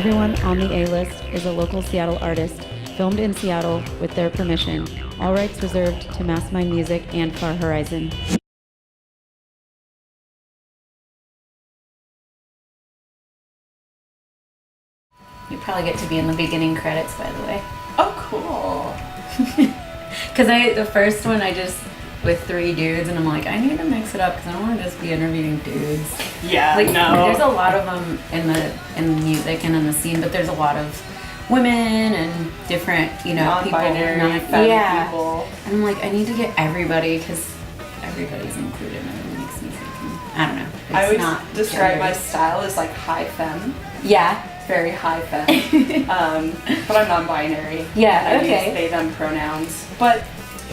Everyone on the A-list is a local Seattle artist, filmed in Seattle with their permission. All rights reserved to Mastermind Music and Far Horizon. You probably get to be in the beginning credits, by the way. Oh, cool. Because the first one I just with 3 dudes, and I'm like, I need to mix it up because I don't want to just be interviewing dudes. Yeah, like, no. There's a lot of them in the music and in the scene, but there's a lot of women and different, non-binary, people. People. And I'm like, I need to get everybody because everybody's included and it makes music. And I don't know. I always describe my style as like high femme. Yeah. Very high femme. But I'm non-binary. Yeah, and I okay. use they, them pronouns. But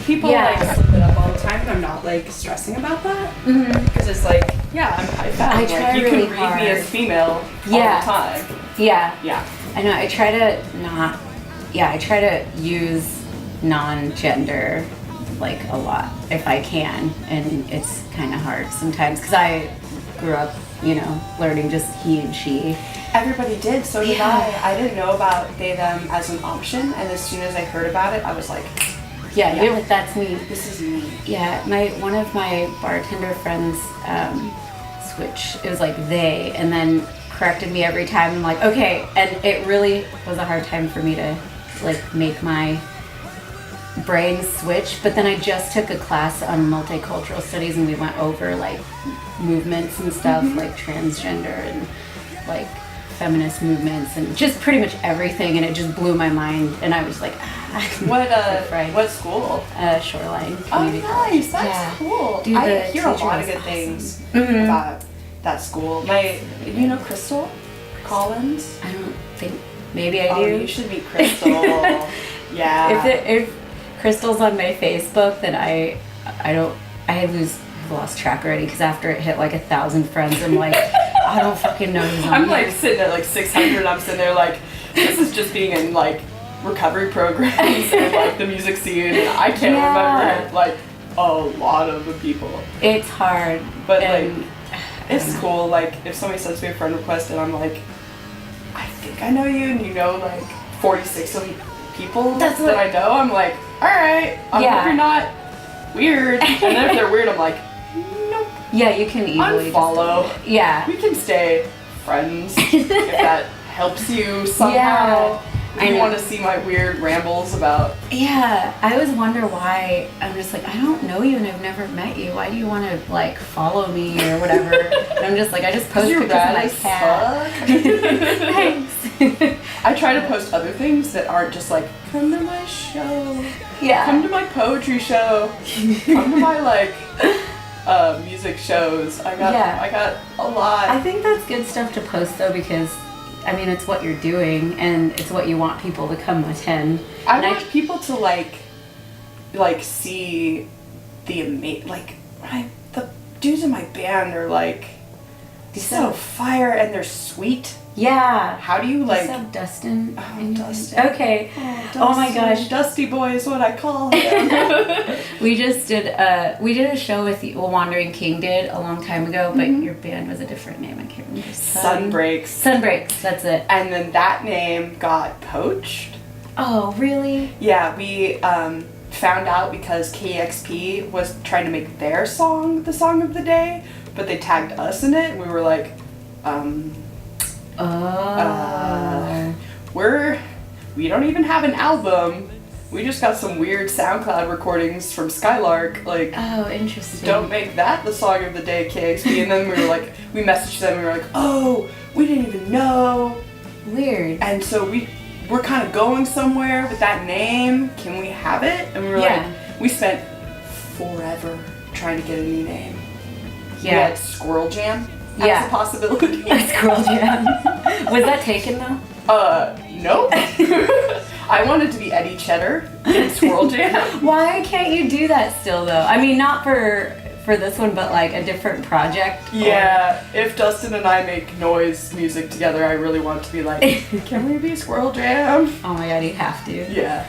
people like slip it up all the time, and I'm not like stressing about that. Because it's like, yeah, I'm high femme. I try you really can read hard. me as female all the time. Yeah. Yeah. I know. I try to use non-gender like a lot if I can, and it's kind of hard sometimes because I grew up, learning just he and she. Everybody did, so did I. I didn't know about they, them as an option, and as soon as I heard about it, I was like, you're like, that's me. This is me. Yeah, one of my bartender friends switched. It was like they, and then corrected me every time. I'm like, okay, and it really was a hard time for me to like make my brain switch. But then I just took a class on multicultural studies, and we went over like movements and stuff, like transgender and like feminist movements and just pretty much everything, and it just blew my mind, and I was like, what school? Shoreline Community College. That's cool. Dude, I hear a lot of good awesome things about that school. Crystal Collins? I don't think, maybe I do. You should meet Crystal. Yeah. If Crystal's on my Facebook, then I lost track already, because after it hit like 1,000 friends, I'm like, I don't fucking know who's on I'm here. like sitting at like 600. I'm sitting there like, this is just being in like recovery programs and like the music scene. I can't remember like a lot of the people. It's hard, but like it's cool. Like if somebody sends me a friend request and I'm like, I think I know you, and like 46 of people that I know, I'm like, all right, I hope you're not weird. And then if they're weird, I'm like, nope. Yeah, you can easily unfollow. We can stay friends if that helps you somehow. Yeah. I want to see my weird rambles about. Yeah, I always wonder why. I'm just like, I don't know you and I've never met you. Why do you want to like follow me or whatever? And I'm just like, I just post pictures of my cat. Thanks. I try to post other things that aren't just like, come to my show. Yeah. Come to my poetry show. Come to my like music shows. I got a lot. I think that's good stuff to post though, because I mean, it's what you're doing, and it's what you want people to come attend. I want people to like see the the dudes in my band are like so fire, and they're sweet. Yeah. How do you like? What's up, Dustin? Oh, Dustin. Okay. Oh my gosh, Dusty Boy is what I call him. we did a show with you. Well, Wandering King did a long time ago, but your band was a different name. I can't remember. Sunbreaks. That's it. And then that name got poached. Oh, really? Yeah, we found out because KXP was trying to make their song the song of the day, but they tagged us in it. And we were like, we don't even have an album. We just got some weird SoundCloud recordings from Skylark. Like, oh, interesting. Don't make that the song of the day, KXP. And then we were like, we messaged them. And we were like, oh, we didn't even know. Weird. And so we're kind of going somewhere with that name. Can we have it? And we were like, we spent forever trying to get a new name. Yeah. We had Squirrel Jam. That's a possibility. Squirrel Jam. Was that taken though? Nope. I wanted to be Eddie Cheddar in Squirrel Jam. Why can't you do that still though? I mean, not for this one, but like a different project. Yeah. If Dustin and I make noise music together, I really want to be like, can we be Squirrel Jam? Oh my god, you have to. Yeah.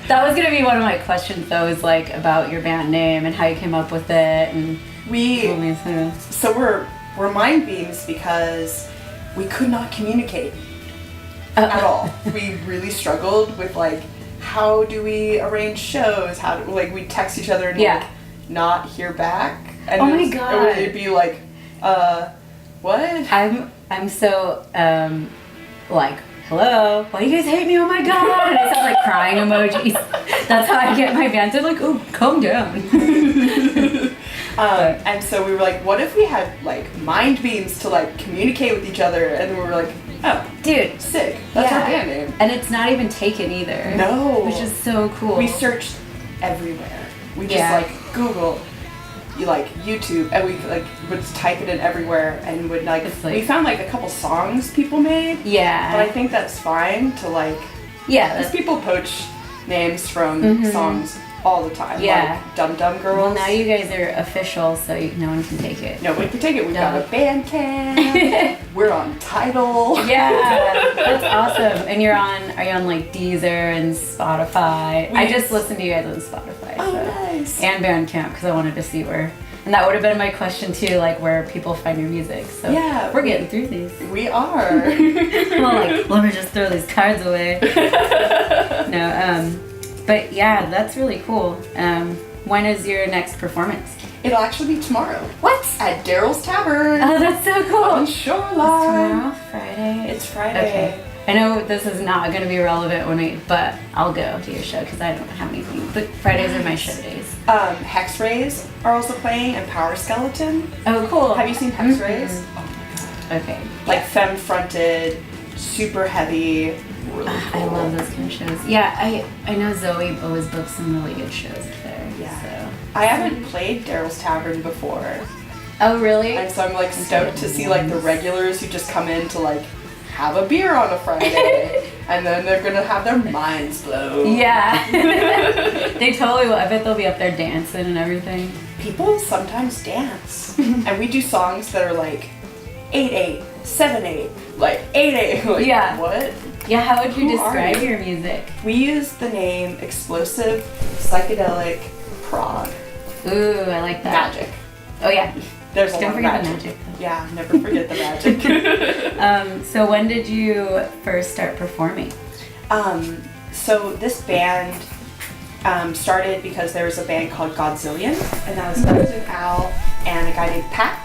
That was gonna be one of my questions though, is like about your band name and how you came up with it, and so we're mind beings because we could not communicate. at all. We really struggled with like, how do we arrange shows? How do, like, we text each other and like not hear back. And oh my god! It'd be like, what? I'm so like, hello, why do you guys hate me? Oh my god! And I sound like crying emojis. That's how I get my fans. They're like, oh, calm down. And so we were like, what if we had like mind beams to like communicate with each other? And we were like, oh, dude, sick. That's our band name. And it's not even taken either. No. Which is so cool. We searched everywhere. We just like Google, you like YouTube, and we like would type it in everywhere, and would like we found like a couple songs people made. Yeah. But I think that's fine to like. Yeah. Because people poach names from songs all the time. Yeah. Like Dum Dum Girls. Well, now you guys are official, so no one can take it. No one can take it. We've got a Bandcamp. We're on Tidal. Yeah, that's awesome. And are you on like Deezer and Spotify? I just listened to you guys on Spotify. Oh, nice. And Bandcamp, because I wanted to see where. And that would have been my question too, like where people find your music. So yeah, we're getting through these. We are. Well, like, let me just throw these cards away. No, but yeah, that's really cool. When is your next performance? It'll actually be tomorrow. What? At Daryl's Tavern. Oh, that's so cool. On Shoreline. Tomorrow? Friday? It's Friday. Okay. I know this is not going to be relevant but I'll go to your show because I don't have anything. But Fridays are my show days. Hex Rays are also playing, and Power Skeleton. Oh, cool. Have you seen Hex Rays? Oh my god. Okay. Like femme-fronted, super heavy, really cool. I love those kind of shows. Yeah, I know Zoe always books some really good shows there. Yeah. So. I haven't played Daryl's Tavern before. Oh, really? And so I'm like stoked to see like the regulars who just come in to like have a beer on a Friday, and then they're gonna have their minds blown. Yeah. They totally will. I bet they'll be up there dancing and everything. People sometimes dance. And we do songs that are like 8/8, 7/8, like 8/8. Like, yeah. What? Yeah, how would you Who describe are you? your music? We use the name explosive, psychedelic, prog. Ooh, I like that. Magic. Oh yeah. There's a Don't lot of forget magic. the magic. Yeah, never forget the magic. So when did you first start performing? So this band started because there was a band called Godzillion, and that was us and Al and a guy named Pat.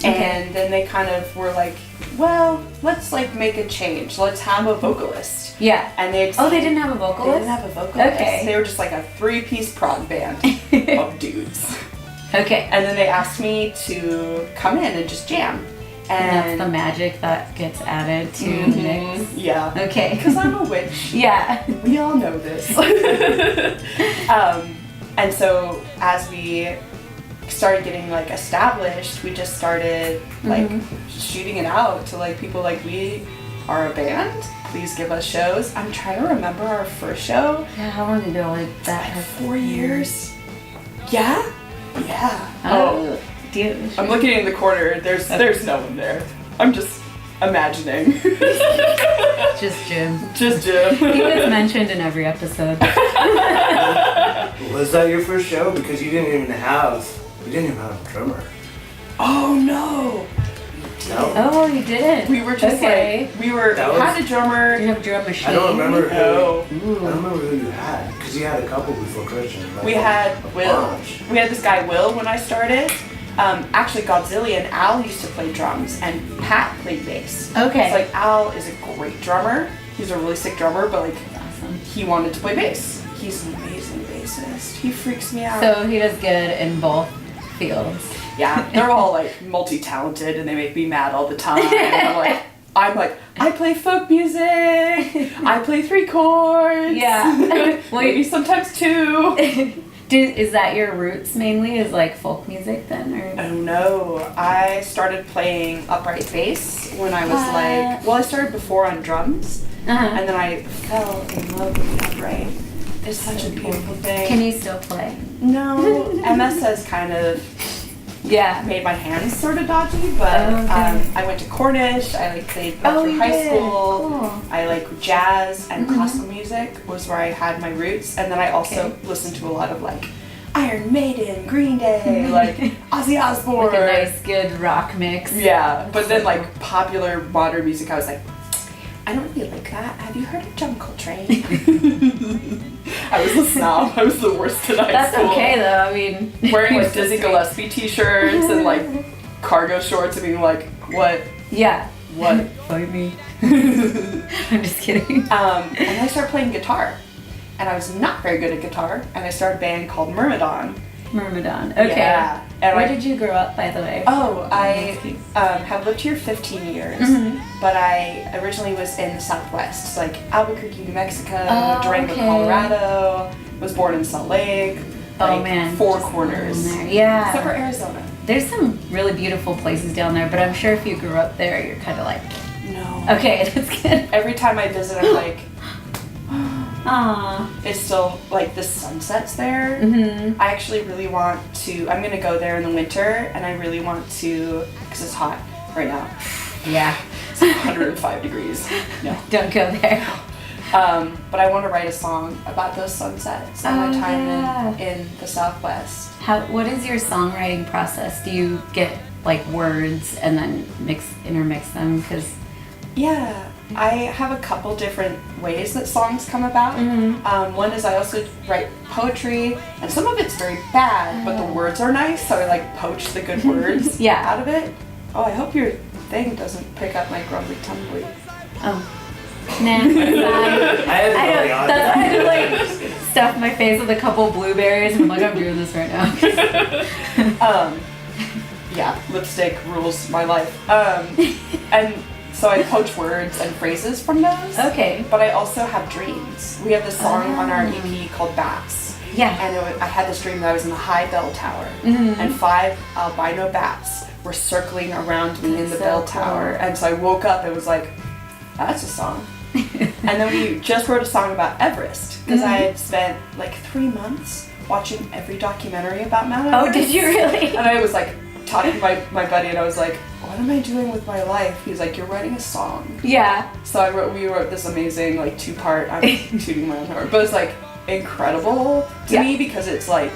And then they kind of were like, well, let's like make a change. Let's have a vocalist. Yeah. And they didn't have a vocalist? They didn't have a vocalist. Okay. They were just like a 3-piece prog band of dudes. Okay. And then they asked me to come in and just jam. And that's the magic that gets added to the mix. Yeah. Okay. Because I'm a witch. Yeah. We all know this. And so as we started getting like established, we just started like shooting it out to like people like, we are a band, please give us shows. I'm trying to remember our first show. Yeah, how long ago like that? Like 4 years. Yeah? Yeah. Oh, dude. I'm looking in the corner. There's no one there. I'm just imagining. Just Jim. Just Jim. He was mentioned in every episode. Was that your first show? Because you didn't even have a drummer. Oh no. No. Oh, you didn't. We were just like we had a drummer. Did you have a drum machine? I don't remember who. No. I don't remember who you had, because you had a couple before Christian. Like We had a Will. bunch. We had this guy Will when I started. Actually, Godzilla and Al used to play drums, and Pat played bass. Okay. So, like, Al is a great drummer. He's a really sick drummer, but like, Awesome. he wanted to play bass. He's an amazing bassist. He freaks me out. So he does good in both fields. Yeah, they're all like multi-talented, and they make me mad all the time. And I'm like, I play folk music. I play 3 chords. Yeah. Maybe sometimes 2. Is that your roots mainly? Is like folk music then, or? Oh no, I started playing upright bass when I was I started before on drums, and then I fell in love with the upright. It's such a beautiful thing. Can you still play? No, MS has kind of made my hands sort of dodgy, but I went to Cornish. I like played through high school. Cool. I like jazz and classical music was where I had my roots, and then I also listened to a lot of like Iron Maiden, Green Day, like Ozzy Osbourne. Like a nice, good rock mix. Yeah, but then like popular modern music, I was like, I don't really like that. Have you heard of John Coltrane? I was the snob. I was the worst in high That's school. okay though. I mean, Wearing like you're Dizzy so sweet. Gillespie t-shirts and like cargo shorts and being like, what? Yeah. What? Fight me. I'm just kidding. And I started playing guitar. And I was not very good at guitar. And I started a band called Myrmidon. Myrmidon. Okay. Yeah. And Where did you grow up, by the way? Oh, I have lived here 15 years, but I originally was in the Southwest, so like Albuquerque, New Mexico, Durango, okay. Colorado. Was born in Salt Lake. Oh like, man. Four Just corners. down there. Yeah. Except for Arizona. There's some really beautiful places down there, but I'm sure if you grew up there, you're kind of like, No. okay, that's good. Every time I visit, I'm like, Aww. it's still like the sunsets there. Mm-hmm. I actually really want to. I'm gonna go there in the winter, and I really want to because it's hot right now. Yeah. It's like 105 degrees. No. Don't go there. But I want to write a song about those sunsets and my time yeah. in the Southwest. What is your songwriting process? Do you get like words and then intermix them? Because Yeah, I have a couple different ways that songs come about. One is I also write poetry, and some of it's very bad, but the words are nice, so I like poach the good words Yeah. out of it. Oh, I hope your thing doesn't pick up my grumbly tumbly. oh, nah, it's fine. I had I no don't. idea. That's why I had to like stuff my face with a couple blueberries, and I'm like, I'm doing this right now. Yeah, lipstick rules my life. And so I poach words and phrases from those. Okay. But I also have dreams. We have this song on our EP called Bats. Yeah. And I had this dream that I was in the high bell tower, Mm-hmm. and 5 albino bats were circling around me in the That's so bell cool. tower. And so I woke up and was like, that's a song. And then we just wrote a song about Everest, because I had spent like 3 months watching every documentary about Mount Everest. Oh, did you really? And I was like talking to my buddy, and I was like, what am I doing with my life? He's like, you're writing a song. Yeah. So we wrote this amazing like 2-part, I'm tooting my own horn, but it's like incredible to me because it's like,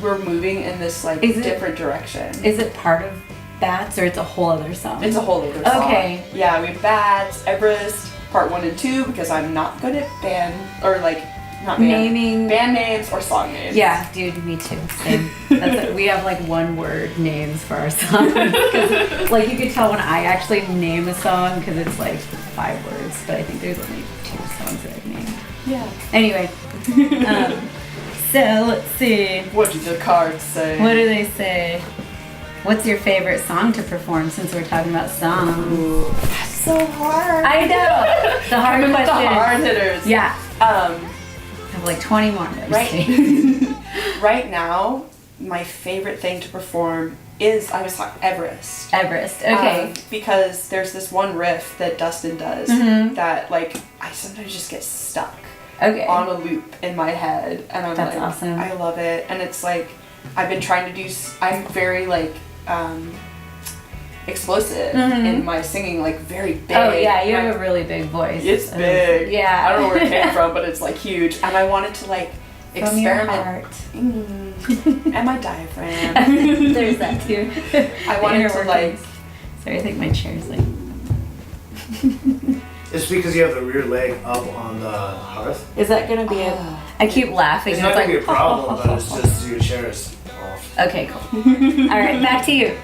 we're moving in this like different direction. Is it part of Bats or it's a whole other song? It's a whole other song. Okay. Yeah, we have Bats, Everest, part 1 and 2, because I'm not good at band Naming. band names or song names. Yeah, dude, me too. Same. We have like 1-word names for our songs. 'Cause, like you could tell when I actually name a song because it's like 5 words, but I think there's only 2 songs that I've named. Yeah. Anyway, so let's see. What do the cards say? What do they say? What's your favorite song to perform since we're talking about songs? Ooh, that's so hard. I know. The hard The question. hard hitters. Yeah. I have like 20 more. Right. Right now, my favorite thing to perform is Everest. Everest. Okay. Because there's this one riff that Dustin does that like I sometimes just get stuck Okay. on a loop in my head, and I'm That's like, awesome. I love it, and it's like I've been trying to do. I'm very like explosive in my singing, like very big. Oh yeah, you have a really big voice. It's big. Yeah. I don't know where it came from, but it's like huge, and I wanted to like From your experiment. heart. And my diaphragm. There's that too. I wanted to like. Sorry, I think my chair's like. It's because you have the rear leg up on the hearth. Is that gonna be I keep laughing. It's not like, gonna be a problem, but it's just your chair is off. Okay, cool. All right, back to you.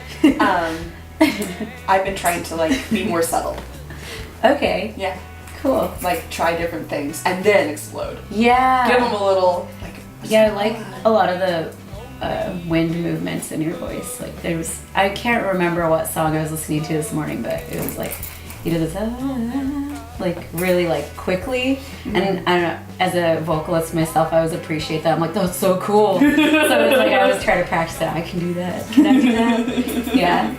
I've been trying to like be more subtle. Okay, Yeah. cool. Like try different things and then explode. Yeah. Give them a little like. Yeah, I like a lot of the wind movements in your voice. Like I can't remember what song I was listening to this morning, but it was like you did this like really like quickly, and I don't know. As a vocalist myself, I always appreciate that. I'm like, that's so cool. So it's like I always try to practice that. I can do that. Can I do that? Yeah.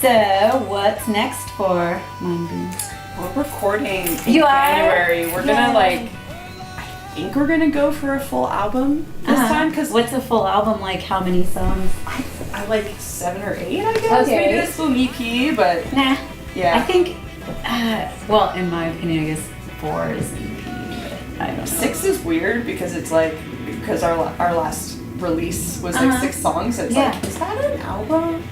So what's next for Mind Beans? We're recording in You are? January. We're gonna Yay. like. I think we're gonna go for a full album this time because what's a full album like? How many songs? I like 7 or 8, I guess. Okay. Maybe this little EP, but Nah. yeah. I think, well, in my opinion, I guess 4 is an EP, but I don't know. 6 is weird because it's like our last release was like 6 songs. It's Yeah. like, is that an album?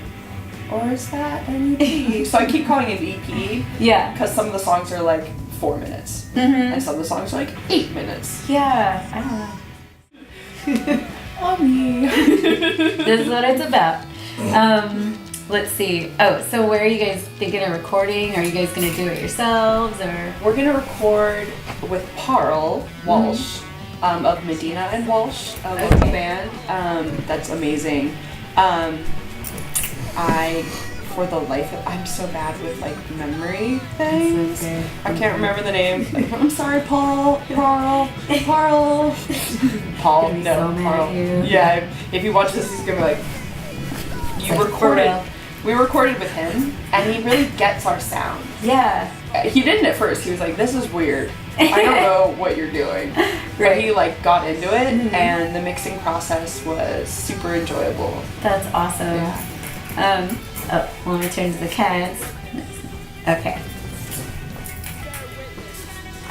or is that an EP? So I keep calling it EP Yeah. because some of the songs are like 4 minutes, Mm-hmm. and some of the songs are like 8 minutes. Yeah, I don't know. Oh me. This is what it's about. Let's see. Oh, so where are you guys thinking of recording? Are you guys gonna do it yourselves or? We're gonna record with Parl Walsh of Medina and Walsh, a local band. That's amazing. For the life of, I'm so bad with like memory things. Okay. I can't remember the name. I'm sorry, Paul. Parl. Paul. He'll be No, so mad Parl. at you. Yeah, if he watches this, he's gonna be like, you Like, recorded. for real. We recorded with him, and he really gets our sound. Yeah. He didn't at first. He was like, "This is weird. I don't know what you're doing." But Right. he like got into it, Mhm. and the mixing process was super enjoyable. That's awesome. Let me turn to the cats. Okay.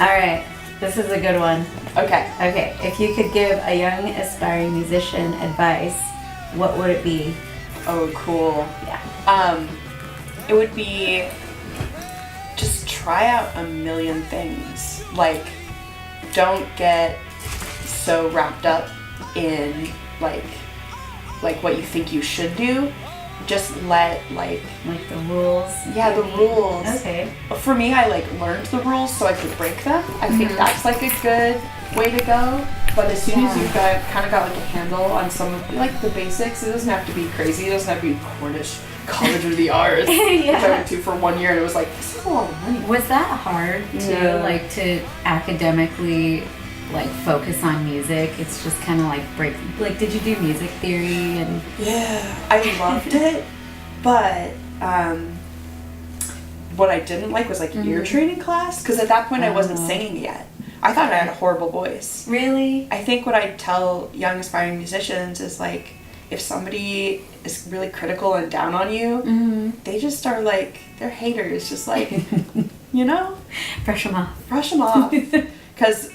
All right. This is a good one. Okay. Okay. If you could give a young aspiring musician advice, what would it be? Oh, cool. Yeah. It would be just try out a million things. Like, don't get so wrapped up in like what you think you should do. Just let Like the rules. the maybe? rules. Okay. For me, I like learned the rules so I could break them. I think Mhm. that's like a good way to go. But as soon as Yeah. you've kind of got like a handle on some of like the basics, it doesn't have to be crazy. It doesn't have to be Cornish College of the Arts, which I Yeah. went to for 1 year, and it was like, this is a lot of money. Was that hard Yeah. to academically like focus on music? It's just kind of like did you do music theory and? Yeah, I loved it, but what I didn't like was like ear training class, because at that point I wasn't Oh. singing yet. I thought I had a horrible voice. Really? I think what I tell young aspiring musicians is like, if somebody is really critical and down on you, Mm-hmm. they just are like, they're haters, just like, you know, Brush them off. brush them off. Because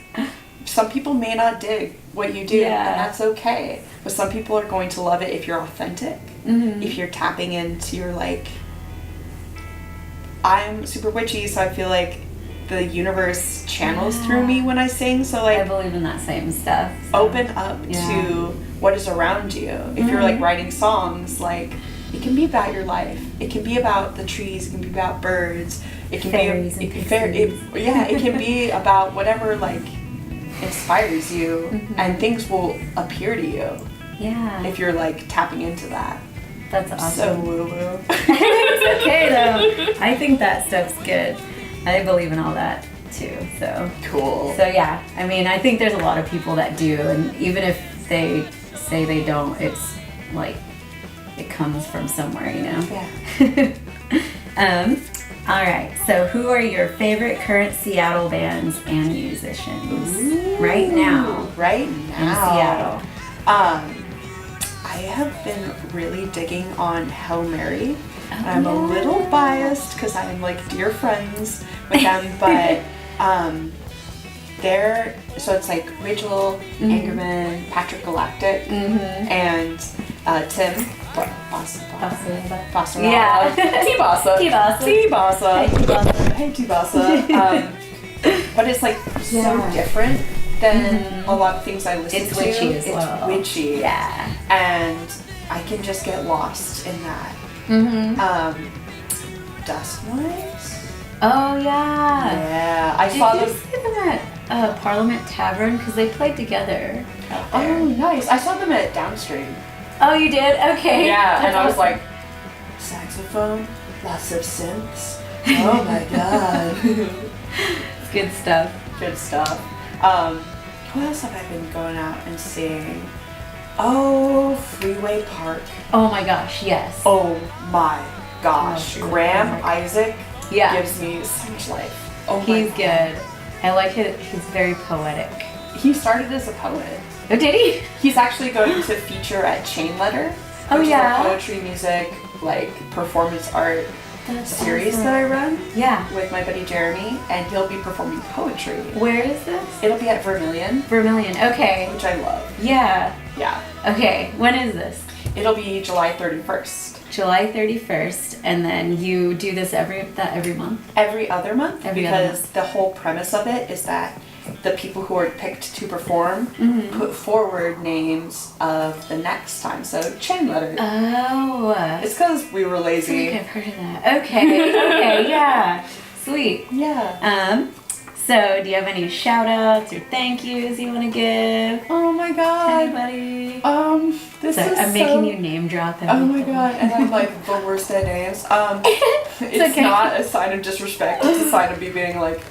some people may not dig what you do, Yeah. and that's okay. But some people are going to love it if you're authentic, Mm-hmm. if you're tapping into your like, I'm super witchy, so I feel like the universe channels through me when I sing. So I like, believe in that same stuff. so- open up Yeah. to what is around you. If you're like writing songs, like it can be about your life. It can be about the trees. It can be about birds. It can Fairies be and it pixies. can be about whatever like inspires you, Mhm. and things will appear to you Yeah. if you're like tapping into that. That's So awesome. woo woo. It's okay though. I think that stuff's good. I believe in all that too. So. Cool. So yeah, I mean, I think there's a lot of people that do, and even if they say they don't, it's like it comes from somewhere, you know. Yeah. All right. So, who are your favorite current Seattle bands and musicians right now Right in now. Seattle? I have been really digging on Hail Mary. Oh, I'm a yeah. little biased because I'm like dear friends with them, but they're, so it's like Rachel Angerman, Patrick Galactic, and Tim Bossa. Yeah. T-Bossa. T-Bossa. T-Bossa. Hey, T-Bossa. Hey, T-Bossa. But it's like so Yeah. different than a lot of things I listen It's to. witchy as well. It's witchy. Yeah. And I can just get lost in that. Mm-hmm. Dust Mites? Oh yeah. Yeah. I Did saw you them. see them at Parliament Tavern? Because they played together out Oh, there. nice. I saw them at Downstream. Oh, you did? Okay. Yeah, That's and I was awesome. like, saxophone, lots of synths. Oh my god. It's good stuff. Good stuff. Who else have I been going out and seeing? Oh, Freeway Park. Oh my gosh, yes. Oh my gosh. Oh, Freeway Graham Park. Isaac Yeah. gives me so much life. Oh my He's God. good. I like it. He's very poetic. He started as a poet. Oh, did he? He's actually going to feature at Chain Letter, Oh, which yeah? is a poetry, music, like performance art That's series awesome. that I run Yeah. with my buddy Jeremy, and he'll be performing poetry. Where is this? It'll be at Vermilion, Vermilion. Okay. which I love. Yeah. Yeah. Okay, when is this? It'll be July 31st. July 31st, and then you do this every month? Every other month, Every other because the whole premise of it is that the people who are picked to perform put forward names of the next time. So chain letters. Oh. It's because we were I lazy. think I've heard of that. Okay, yeah. Sweet. Yeah. So do you have any shout outs or thank yous you want to give? Oh my god. Anybody? This So is I'm making you name drop Oh my everything. god, and I'm like the worst at names. It's okay. not a sign of disrespect, it's a sign of me being like,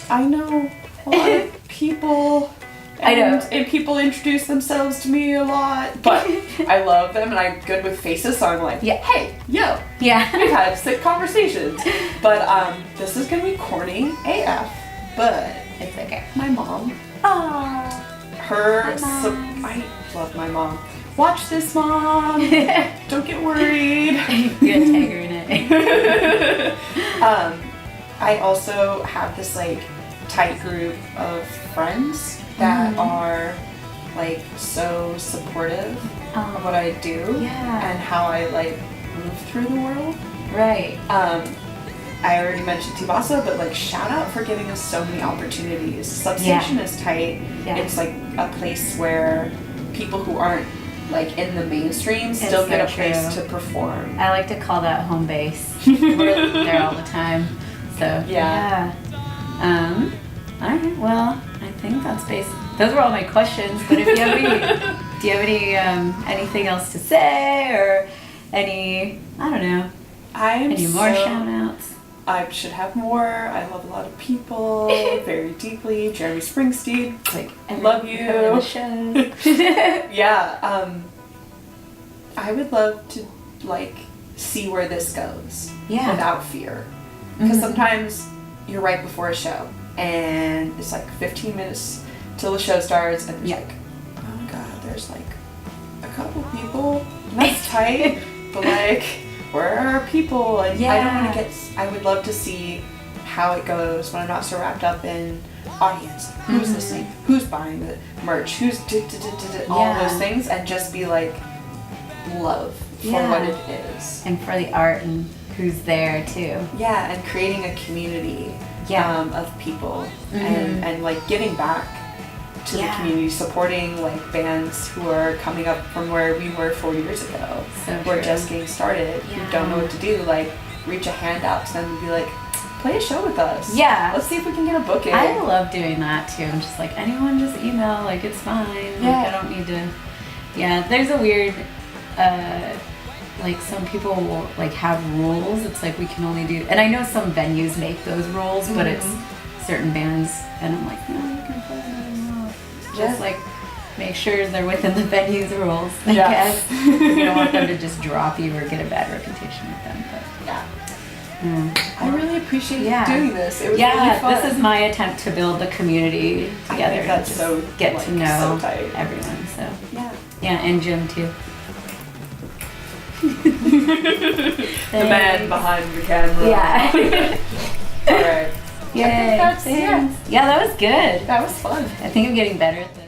I know a lot of people. I know. And people introduce themselves to me a lot, but I love them and I'm good with faces, so I'm like, Yeah. hey, yo, Yeah. we've had sick conversations. But this is gonna be corny AF, but It's okay. my mom, Aww. her, Hi, Mom. I love my mom. Watch this, Mom. Don't get worried. You're gonna tag her in it. I also have this like tight group of friends that are like so supportive of what I do Yeah. and how I like move through the world. Right. I already mentioned Tibasa, but like shout out for giving us so many opportunities. Substation is tight. Yeah. It's like a place where people who aren't like in the mainstream still so get a place true. to perform. I like to call that home base. We're there all the time. So Yeah. All right. Well, I think that's those were all my questions. But if you have any, do you have any anything else to say or any? I don't know. Any more shout outs? I should have more. I love a lot of people very deeply. Jeremy Springsteen. Like Love every- you. every show. Yeah. I would love to like see where this goes Yeah. without fear. Because sometimes you're right before a show and it's like 15 minutes till the show starts and it's like, oh my god, there's like a couple people. And that's tight, but like, where are our people? And I don't want to I would love to see how it goes when I'm not so wrapped up in audience, who's listening, who's buying the merch, who's all those things, and just be like, love for what it is. And for the art and who's there too. Yeah, and creating a community of people and like giving back to the community, supporting like bands who are coming up from where we were 4 years ago, who are just getting started, who don't know what to do, like reach a hand out to them and be like, play a show with us. Yeah. Let's see if we can get a booking. I love doing that too. I'm just like, anyone just email, like it's fine. Like I don't need to. Yeah, there's a weird, like some people will like have rules. It's like we can only do, and I know some venues make those rules, but it's certain bands, and I'm like, no, you can play them. Just like make sure they're within the venue's rules. I guess. You don't want them to just drop you or get a bad reputation with them. But I really appreciate you doing this. It was really fun. This is my attempt to build the community together. I think that's and just so get like, to know so tight. everyone. So Yeah, and Jim too. the man behind the camera. Yeah. All right. Yay. That's Yeah, that was good. That was fun. I think I'm getting better at this.